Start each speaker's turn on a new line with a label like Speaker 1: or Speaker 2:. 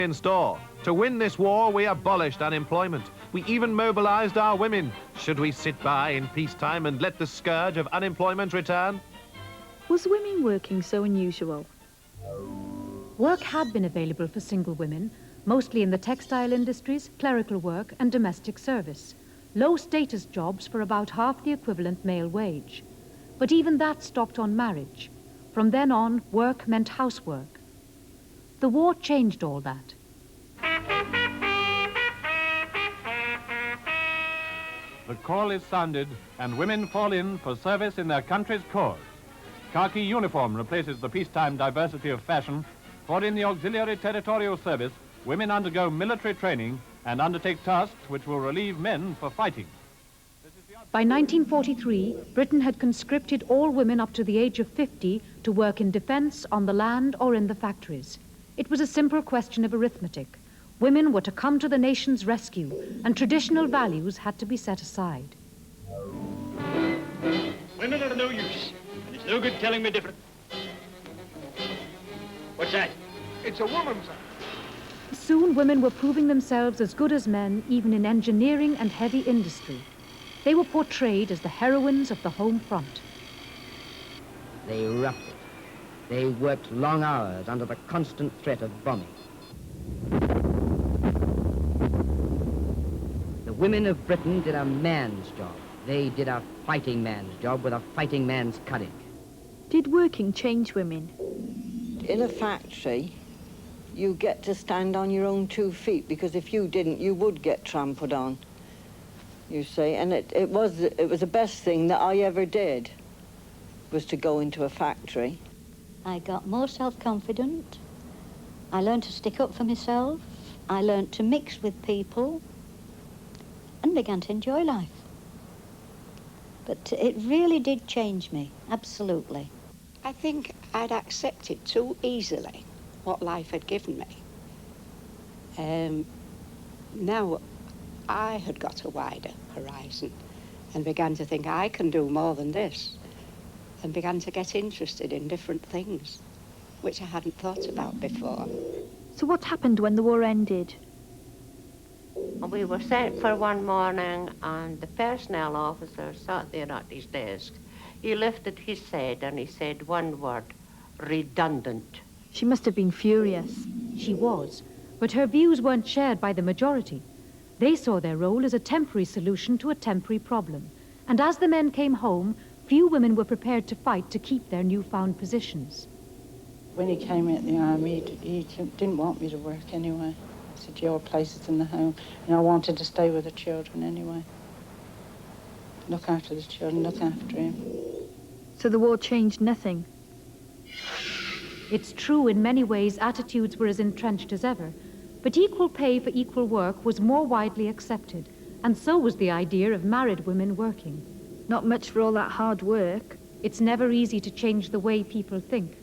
Speaker 1: in store. To win this war, we abolished unemployment. We even mobilized our women. Should we sit by in peacetime and let the scourge of unemployment return?
Speaker 2: Was women working so unusual?
Speaker 3: Work had been available for single women, mostly in the textile industries, clerical work and domestic service. Low-status jobs for about half the equivalent male wage. But even that stopped on marriage. From then on, work meant housework. The war changed all that.
Speaker 4: The call is sounded, and women fall in for service in their country's cause. Khaki uniform replaces the peacetime diversity of fashion, for in the Auxiliary Territorial Service, women undergo military training and undertake tasks which will relieve men for fighting.
Speaker 3: By 1943, Britain had conscripted all women up to the age of 50 to work in defense, on the land, or in the factories. It was a simple question of arithmetic. Women were to come to the nation's rescue, and traditional values had to be set aside.
Speaker 5: Women are no use, and it's no good telling me different. What's that?
Speaker 6: It's a woman, sir.
Speaker 3: Soon, women were proving themselves as good as men, even in engineering and heavy industry. They were portrayed as the heroines of the home front.
Speaker 7: They roughed it. They worked long hours under the constant threat of bombing. The women of Britain did a man's job. They did a fighting man's job with a fighting man's courage.
Speaker 2: Did working change women?
Speaker 8: In a factory, you get to stand on your own 2 feet, because if you didn't, you would get trampled on, you see. And it was the best thing that I ever did, was to go into a factory.
Speaker 9: I got more self-confident. I learned to stick up for myself. I learned to mix with people and began to enjoy life. But it really did change me, absolutely.
Speaker 10: I think I'd accepted too easily what life had given me. Now I had got a wider horizon and began to think I can do more than this, and began to get interested in different things, which I hadn't thought about before.
Speaker 2: So what happened when the war ended?
Speaker 11: We were sent for one morning, and the personnel officer sat there at his desk. He lifted his head and he said one word: redundant.
Speaker 2: She must have been furious.
Speaker 3: She was, but her views weren't shared by the majority. They saw their role as a temporary solution to a temporary problem. And as the men came home, few women were prepared to fight to keep their newfound positions.
Speaker 12: When he came out of the army, he didn't want me to work anyway. He said, your place is in the home. And I wanted to stay with the children anyway. Look after the children, look after him.
Speaker 2: So the war changed nothing?
Speaker 3: It's true, in many ways, attitudes were as entrenched as ever. But equal pay for equal work was more widely accepted. And so was the idea of married women working.
Speaker 2: Not much for all that hard work.
Speaker 3: It's never easy to change the way people think.